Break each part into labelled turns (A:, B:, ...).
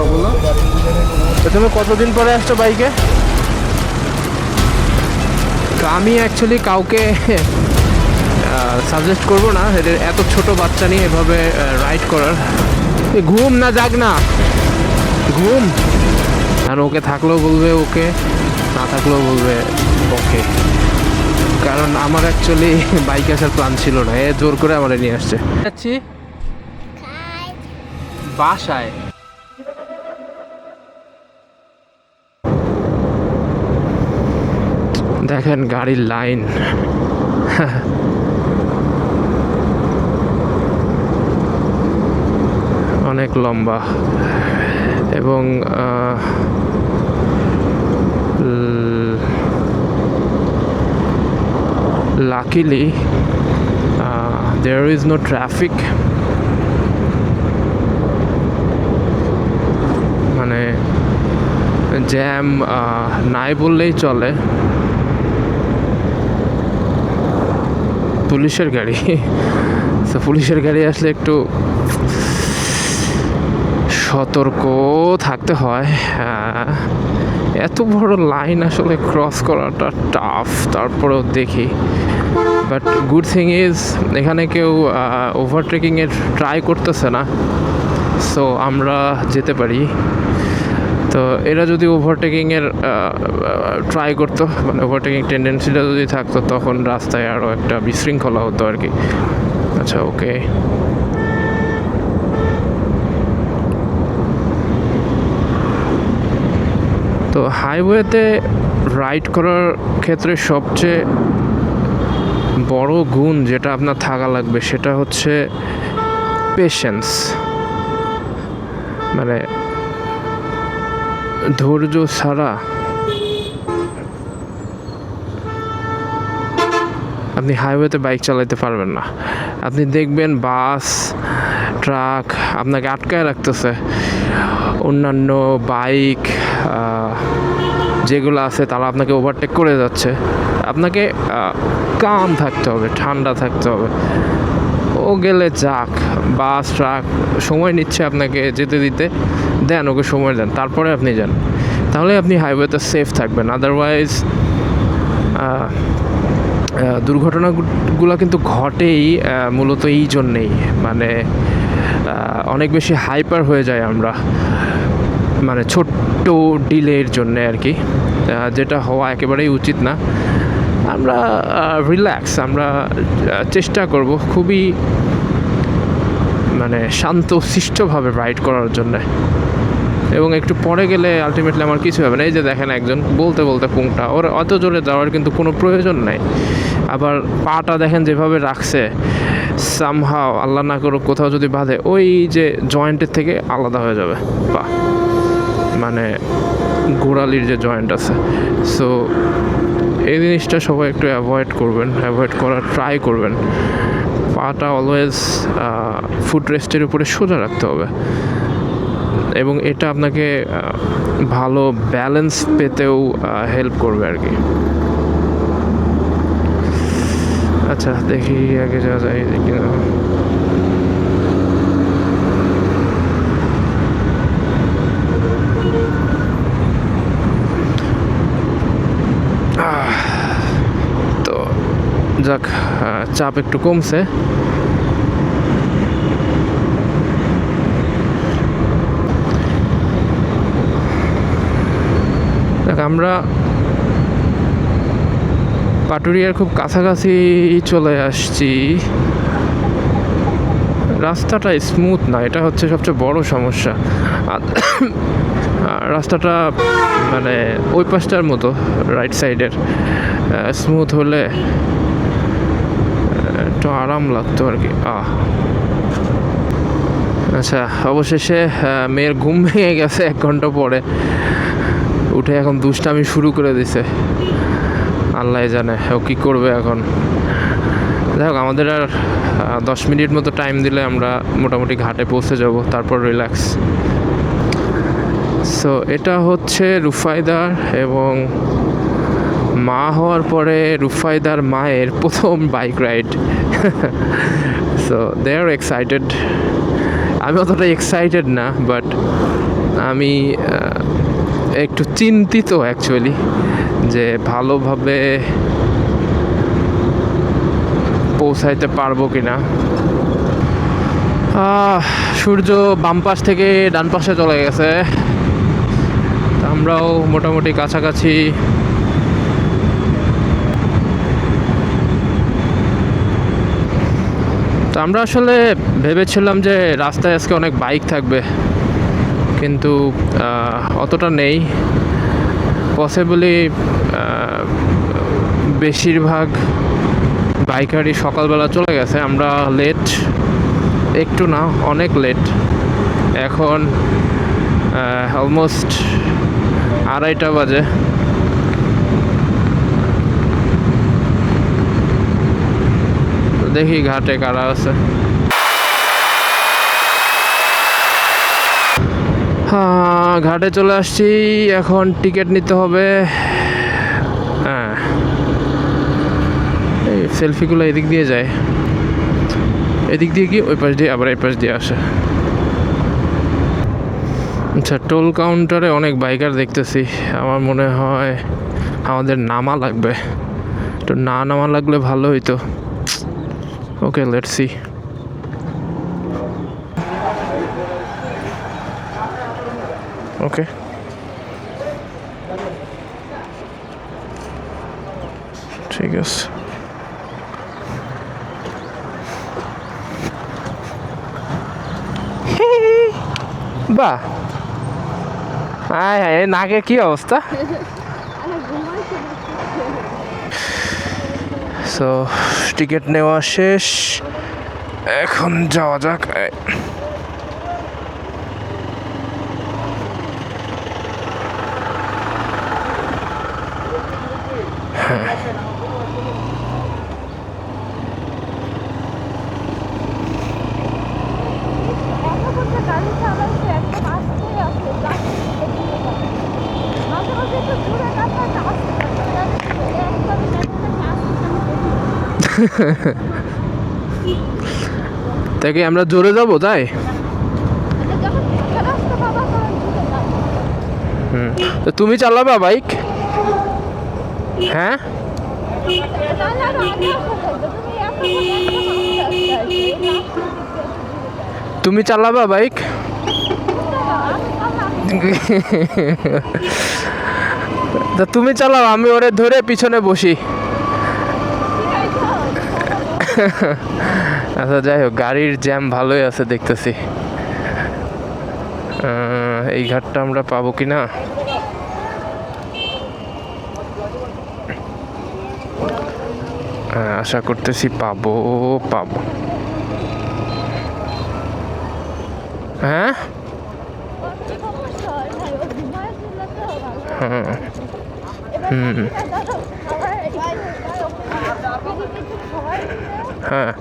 A: ওগুলো। তো তুমি কতদিন পরে আসছো বাইকে? তো আমি অ্যাকচুয়ালি কাউকে সাজেস্ট করবো না এদের এত ছোট বাচ্চা নিয়ে এভাবে রাইড করার। ঘুম না যাক না ঘুম, আর ওকে থাকলেও বলবে ওকে, না থাকলেও বলবে ওকে। কারণ আমার অ্যাকচুয়ালি বাইক আসার প্ল্যান ছিল না, এ জোর করে আমার নিয়ে আসছে। যাচ্ছি বাসায়। দেখেন গাড়ির লাইন, অনেক লম্বা এবং luckily there is no traffic, মানে জ্যাম নাই বললেই চলে। পুলিশের গাড়ি, তো পুলিশের গাড়ি আসলে একটু সতর্ক থাকতে হয়। এত বড় লাইন আসলে ক্রস করাটা টাফ, তারপরেও দেখি। বাট গুড থিং ইজ এখানে কেউ ওভারটেকিংয়ের ট্রাই করতেছে না, সো আমরা যেতে পারি। তো এরা যদি ওভারটেকিংয়ের ট্রাই করতো, মানে ওভারটেকিং টেন্ডেন্সিটা যদি থাকতো, তখন রাস্তায় আরও একটা বিশৃঙ্খলা হতো আর কি। আচ্ছা, ওকে। তো হাইওয়েতে রাইড করার ক্ষেত্রে সবচেয়ে বড় গুণ যেটা আপনার থাকা লাগবে সেটা হচ্ছে পেশেন্স, মানে ধৈর্য ছাড়া আপনি হাইওয়েতে বাইক চালাতে পারবেন না। আপনি দেখবেন বাস, ট্রাক আপনাকে আটকায় রাখতেছে, অন্যান্য বাইক যেগুলো আছে তারা আপনাকে ওভারটেক করে যাচ্ছে। আপনাকে কাম থাকতে হবে, ঠান্ডা থাকতে হবে। ও গেলে যাক, বাস ট্রাক সময় নিচ্ছে আপনাকে যেতে দিতে, দেন ওকে সময় দেন, তারপরে আপনি যান, তাহলে আপনি হাইওয়েতে সেফ থাকবেন। আদারওয়াইজ দুর্ঘটনাগুলো কিন্তু ঘটেই মূলত এই জন্যেই, মানে অনেক বেশি হাইপার হয়ে যায় আমরা, মানে ছোট্ট ডিলের জন্যে আর কি, যেটা হওয়া একেবারেই উচিত না। আমরা রিল্যাক্স, আমরা চেষ্টা করব খুবই মানে শান্ত শিষ্টভাবে রাইড করার জন্যে, এবং একটু পরে গেলে আলটিমেটলি আমার কিছু হবে না। এই যে দেখেন একজন বলতে বলতে পুংটা, ওর অত জোরে যাওয়ার কিন্তু কোনো প্রয়োজন নাই। আবার পাটা দেখেন যেভাবে রাখছে, সামহাও আল্লাহ না করুক কোথাও যদি বাঁধে, ওই যে জয়েন্টের থেকে আলাদা হয়ে যাবে পা, মানে গোড়ালির যে জয়েন্ট আছে। সো এই জিনিসটা সবাই একটু অ্যাভয়েড করবেন, অ্যাভয়েড করার ট্রাই করবেন। পাটা অলওয়েজ ফুট রেস্টের উপরে সোজা রাখতে হবে, এবং এটা আপনাকে ভালো ব্যালেন্স পেতেও হেল্প করবে আর কি। আচ্ছা, দেখি আগে যাওয়া যায় কিনা। তো যাক, চাপ একটু কমছে। দেখ, আমরা পাটুরিয়ার খুব কাছাকাছি চলে আসছি। রাস্তাটা স্মুথ না, এটা হচ্ছে সবচেয়ে বড় সমস্যা। রাস্তাটা মানে ওই পাশটার মতো রাইট সাইডের স্মুথ হলে একটু আরাম লাগতো আর কি। আচ্ছা, অবশেষে মেয়ের ঘুম ভেঙে গেছে 1 ঘন্টা পরে, উঠে এখন দুষ্টামি শুরু করে দিছে। আল্লাহ জানে ও কী করবে এখন। যাই হোক, আমাদের আর 10 মিনিট মতো টাইম দিলে আমরা মোটামুটি ঘাটে পৌঁছে যাব, তারপর রিল্যাক্স। সো এটা হচ্ছে রুফায়দার, এবং মা হওয়ার পরে রুফায়দার মায়ের প্রথম bike ride. So they are excited. আমি অতটা এক্সাইটেড না, বাট আমি একটু চিন্তিত অ্যাকচুয়ালি যে ভালোভাবে পৌঁছাইতে পারবো কি না। সূর্য বাম পাশ থেকে ডান পাশে চলে গেছে, আমরাও মোটামুটি কাছাকাছি। তো আমরা আসলে ভেবেছিলাম যে রাস্তায় আজকে অনেক বাইক থাকবে, কিন্তু অতটা নেই। পসিবলি বেশিরভাগ বাইকারই সকালবেলা চলে গেছে। আমরা লেট, একটু না অনেক লেট। এখন অলমোস্ট 2:30 বাজে। দেখি ঘাটে কারা আছে। হ্যাঁ, ঘাটে চলে আসছি, এখন টিকিট নিতে হবে। হ্যাঁ, এই সেলফিগুলো এদিক দিয়ে যায়, এদিক দিয়ে গিয়ে ওই পাশ দিয়ে আবার এই পাশ দিয়ে আসে। আচ্ছা, টোল কাউন্টারে অনেক বাইকার দেখতেছি। আমার মনে হয় আমাদের নামা লাগবে, তো না নামা লাগলে ভালো হইতো। ওকে, লেটস সি। ওকে, ঠিক আছে। বাহ, আয় নাকে কি অবস্থা? সো টিকিট নেওয়া শেষ, এখন যাওয়া যাক। হ্যাঁ, তাকে আমরা জোরে যাব তাই? তো তুমি চালাবা বাইক? হ্যাঁ, তুমি চালাবা বাইক? তা তুমি চালাও, আমি ওরে ধরে পিছনে বসি। আচ্ছা, যাই হোক, গাড়ির জ্যাম ভালোই আছে দেখতেছি। এই ঘাটটা আমরা পাবো কি না? আশা করতেছি পাবো। হ্যাঁ, হ্যাঁ,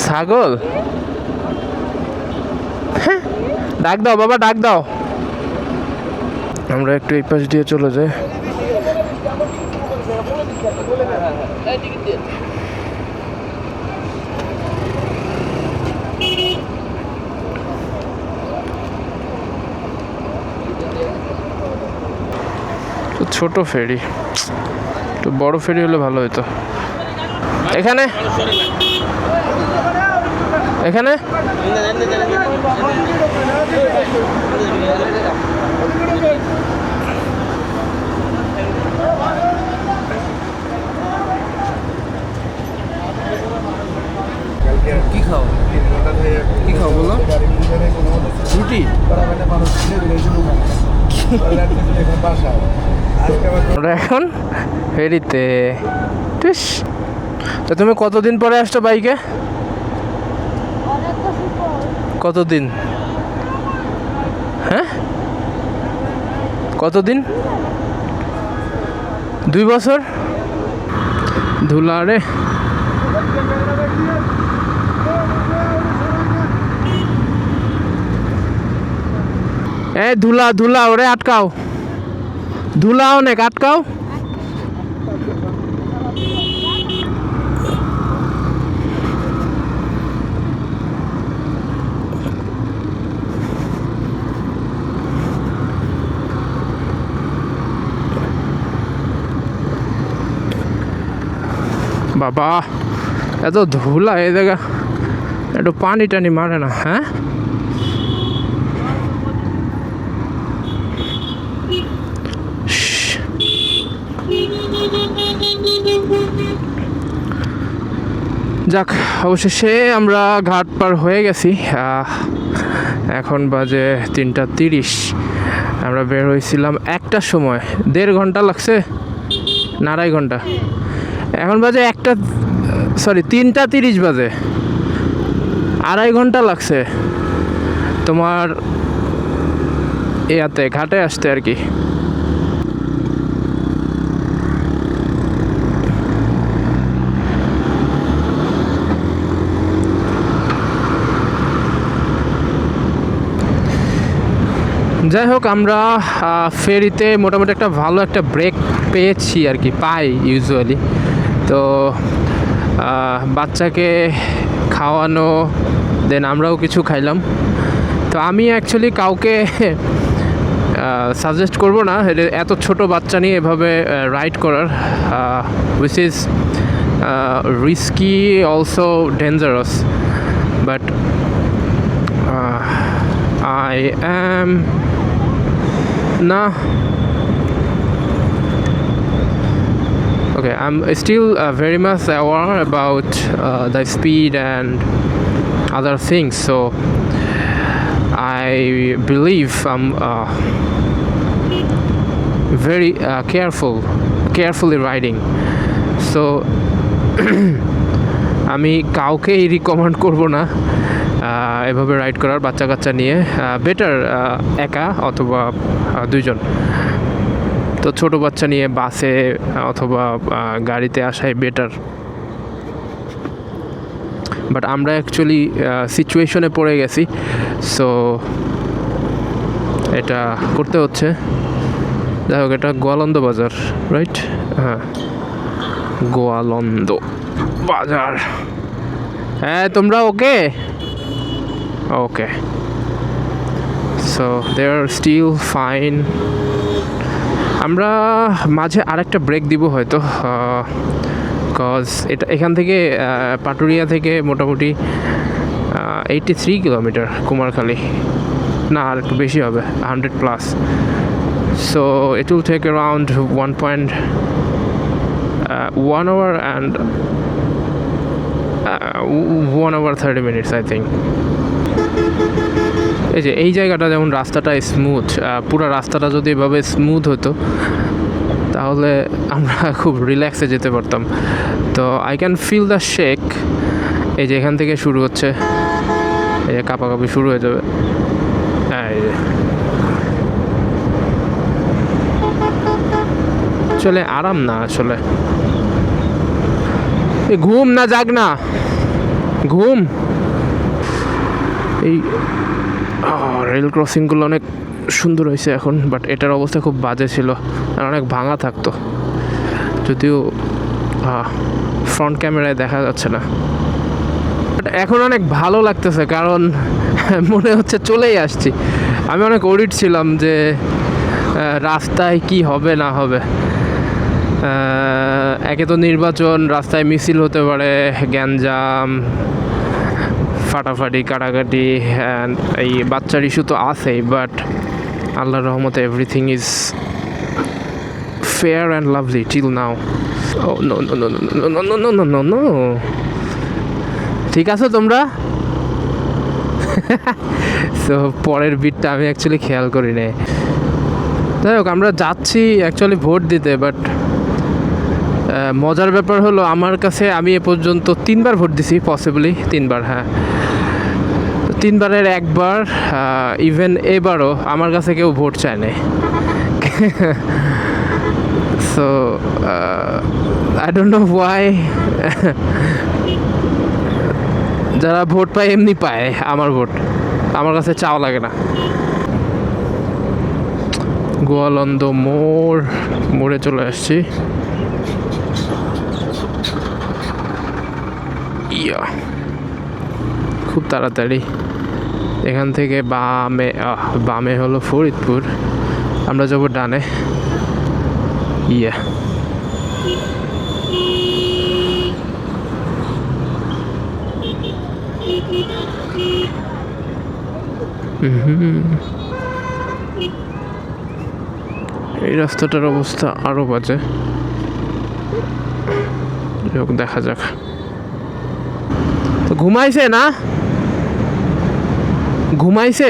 A: ছাগল? ডাক দাও বাবা, ডাক দাও। আমরা একটু এই পাশ দিয়ে চলে যাই। ছোট ফেরি, একটু বড় ফেরি হলে ভালো হতো। এখানে এখানে কি খাও? কি খাও বলো? রুটি? আমরা এখন ফেরিতে। তো তুমি কতদিন পরে আসছো বাইকে? কতদিন? হ্যাঁ, কতদিন? 2 বছর? ধুলা রে। এ ধুলা ধুলা, ওরে আটকাও, ধুলা অনেক, আটকাও। বাবা এত ধুলা এই জায়গা, একটু পানি টানি মারে না? হ্যাঁ, যাক, অবশেষে আমরা ঘাট পার হয়ে গেছি। এখন বাজে 3:30। আমরা বের হয়েছিলাম 1টার সময়। 1.5 ঘন্টা লাগছে না 2.5 ঘন্টা? এখন বাজে 3:30 বাজে, 2.5 ঘন্টা লাগছে তোমার ইয়াতে ঘাটে আসতে আর কি। যাই হোক, আমরা ফেরিতে মোটামুটি একটা ভালো একটা ব্রেক পেয়েছি আর কি, পাই ইউজুয়ালি। তো বাচ্চাকে খাওয়ানো, দেন আমরাও কিছু খাইলাম। তো আমি অ্যাকচুয়ালি কাউকে সাজেস্ট করবো না এত ছোট বাচ্চা নিয়ে এভাবে রাইড করার, which is risky, also dangerous. But I am okay, I'm still very much aware about the speed and other things, so I believe I'm very carefully riding. So আমি কাউকেই রিকমেন্ড করব না এভাবে রাইড করার বাচ্চা কাচ্চা নিয়ে। বেটার একা অথবা 2 জন। তো ছোট বাচ্চা নিয়ে বাসে অথবা গাড়িতে আসাই বেটার। বাট আমরা অ্যাকচুয়ালি সিচুয়েশনে পড়ে গেছি, সো এটা করতে হচ্ছে। যাই হোক, এটা গোয়ালন্দ বাজার, রাইট? হ্যাঁ, গোয়ালন্দ বাজার। হ্যাঁ, তোমরা okay so they are still fine. আমরা মাঝে আরেকটা ব্রেক দিব হয়তো, কজ এখান থেকে পাটুরিয়া থেকে মোটামুটি 83 কিলোমিটার কুমারখালী, না আর একটু বেশি হবে, 100+। So it will take around 1 hour and 1 hour 30 minutes I think. এই জায়গাটা যেমন রাস্তাটা স্মুথ, পুরো রাস্তাটা যদি এভাবে স্মুথ হতো তাহলে আমরা খুব রিল্যাক্সে যেতে পারতাম। তো I can feel the shake. এই যে এখান থেকে শুরু হচ্ছে, এই যে কাঁপাকাঁপি শুরু হয়ে যাবে। চলে আরাম না আসলে, ঘুম না জাগ না ঘুম। এই রেল ক্রসিংগুলো অনেক সুন্দর হয়েছে এখন, বাট এটার অবস্থা খুব বাজে ছিল আর অনেক ভাঙা থাকতো, যদিও ফ্রন্ট ক্যামেরায় দেখা যাচ্ছে না। বাট এখন অনেক ভালো লাগতেছে, কারণ মনে হচ্ছে চলেই আসছি। আমি অনেক ওরিড ছিলাম যে রাস্তায় কি হবে না হবে। একে তো নির্বাচন, রাস্তায় মিছিল হতে পারে, গ্যাঞ্জাম, ফাটাফাটি, কাটাকাটি, অ্যান্ড এই বাচ্চার ইস্যু তো আছেই। বাট আল্লাহর রহমতে everything is fair and lovely till now. No, ঠিক আছে তোমরা? সো পরের বিটটা আমি অ্যাকচুয়ালি খেয়াল করি না। যাই হোক, আমরা যাচ্ছি অ্যাকচুয়ালি ভোট দিতে, বাট মজার ব্যাপার হলো আমার কাছে আমি এ পর্যন্ত 3বার ভোট দিছি, পসিবলি 3বার। হ্যাঁ, 3বারের 1বার ইভেন এবারও আমার কাছে কেউ ভোট চায় না, so I don't know Y যারা ভোট পায় এমনি পায়, আমার ভোট আমার কাছে চাওয়া লাগে না। গোয়ালন্দ মোড়ে চলে আসছি। ইয়া খুব তাড়াতাড়ি এখান থেকে বামে হলো ফরিদপুর, আমরা যাব ডানে। ইয়া এই রাস্তাটার অবস্থা আরো বাজে, দেখা যাক। তো ঘুমাইছে না, ঘুমাইছে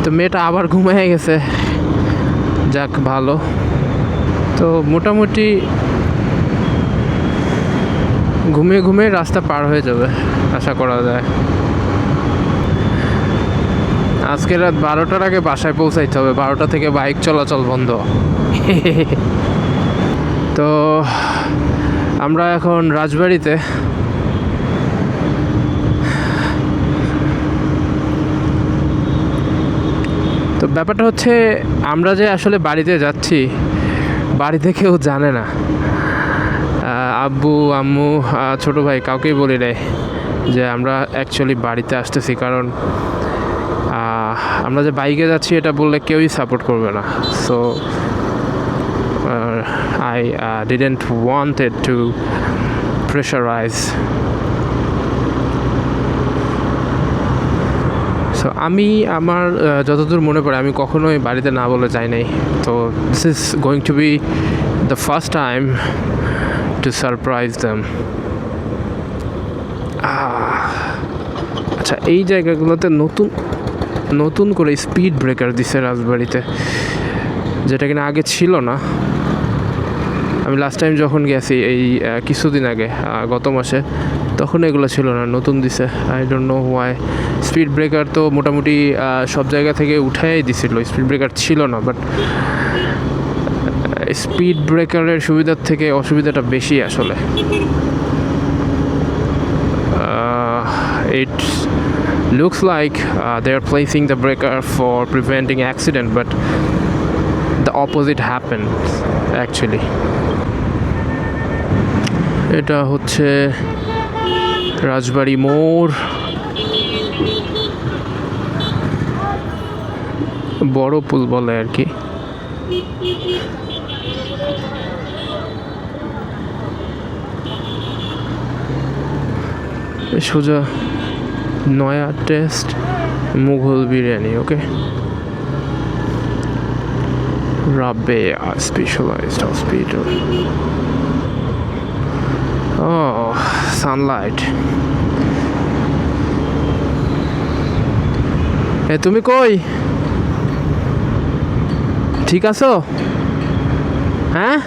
A: তো মেয়েটা আবার ঘুমাই গেছে, যাক ভালো। তো মোটামুটি ঘুমিয়ে ঘুমিয়ে রাস্তা পার হয়ে যাবে আশা করা যায়। আজকে রাত 12টার আগে বাসায় পৌঁছাইতে হবে, 12টা থেকে বাইক চলাচল বন্ধ। তো আমরা এখন রাজবাড়িতে। তো ব্যাপারটা হচ্ছে আমরা যে আসলে বাড়িতে যাচ্ছি, বাড়িতে কেউ জানে না, আব্বু আম্মু ছোটো ভাই কাউকেই বলি নাই যে আমরা অ্যাকচুয়ালি বাড়িতে আসতেছি, কারণ আমরা যে বাইকে যাচ্ছি এটা বললে কেউই সাপোর্ট করবে না। So I didn't wanted to pressurise. So আমি আমার যতদূর মনে পড়ে আমি কখনোই বাড়িতে না বলে যাই নাই। তো this is going to B the first time to surprise them. আচ্ছা, এই জায়গাগুলোতে নতুন করে স্পিড ব্রেকার দিছে রাজবাড়িতে, যেটা কিনা আগে ছিল না। আমি লাস্ট টাইম যখন গেছি এই কিছুদিন আগে, গত মাসে, তখন এগুলো ছিল না, নতুন দিছে। I don't know why. Speed breaker তো মোটামুটি সব জায়গা থেকে উঠাই দিছিল, স্পিড ব্রেকার ছিল না। বাট স্পিড ব্রেকারের সুবিধার থেকে অসুবিধাটা বেশি আসলে। It looks like they are placing the breaker for preventing accident, but the opposite happened actually. এটা হচ্ছে রাজবাড়ি মোড়, বড় পুল বলে আর কি। সোজা নয়া টেস্ট মুঘল বিরিয়ানি। ওকে, রাবেয়া স্পেশালাইজড হসপিটাল। ও সানলাইট। তুমি কই, ঠিক আছো? হ্যাঁ,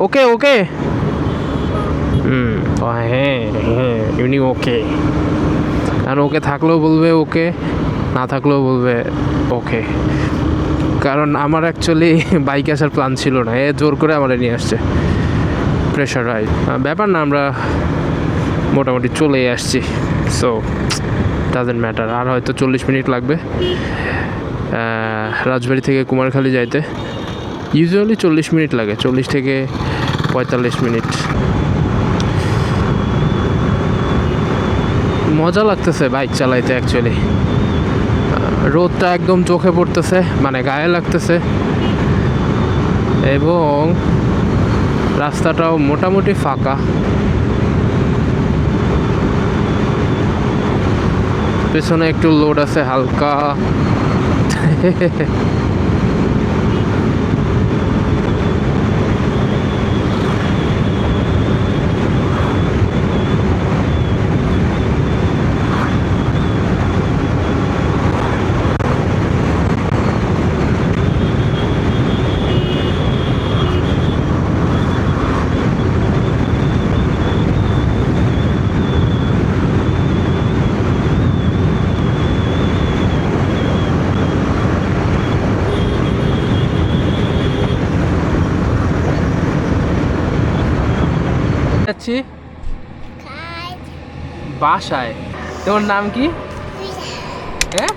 A: ওকে ওকে। হ্যাঁ হ্যাঁ, ইউনি ওকে। আর ওকে থাকলেও বলবে ওকে, না থাকলেও বলবে ওকে। কারণ আমার অ্যাকচুয়ালি বাইকে আসার প্ল্যান ছিল না, এ জোর করে আমার নিয়ে আসছে। প্রেশারাইজ ব্যাপার না, আমরা মোটামুটি চলেই আসছি। So doesn't matter. আর হয়তো 40 মিনিট লাগবে রাজবাড়ি থেকে কুমারখালী যাইতে। ইউজুয়ালি 40 মিনিট লাগে, 40 থেকে 45 মিনিট। মজা লাগতেছে বাইক চালাইতে অ্যাকচুয়ালি। রোদটা একদম চোখে পড়তেছে, মানে গায়ে লাগতেছে, এবং রাস্তাটাও মোটামুটি ফাঁকা। পেছনে একটু লোড আছে হালকা। যাচ্ছি বাসায়। তোমার নাম কি? হ্যাঁ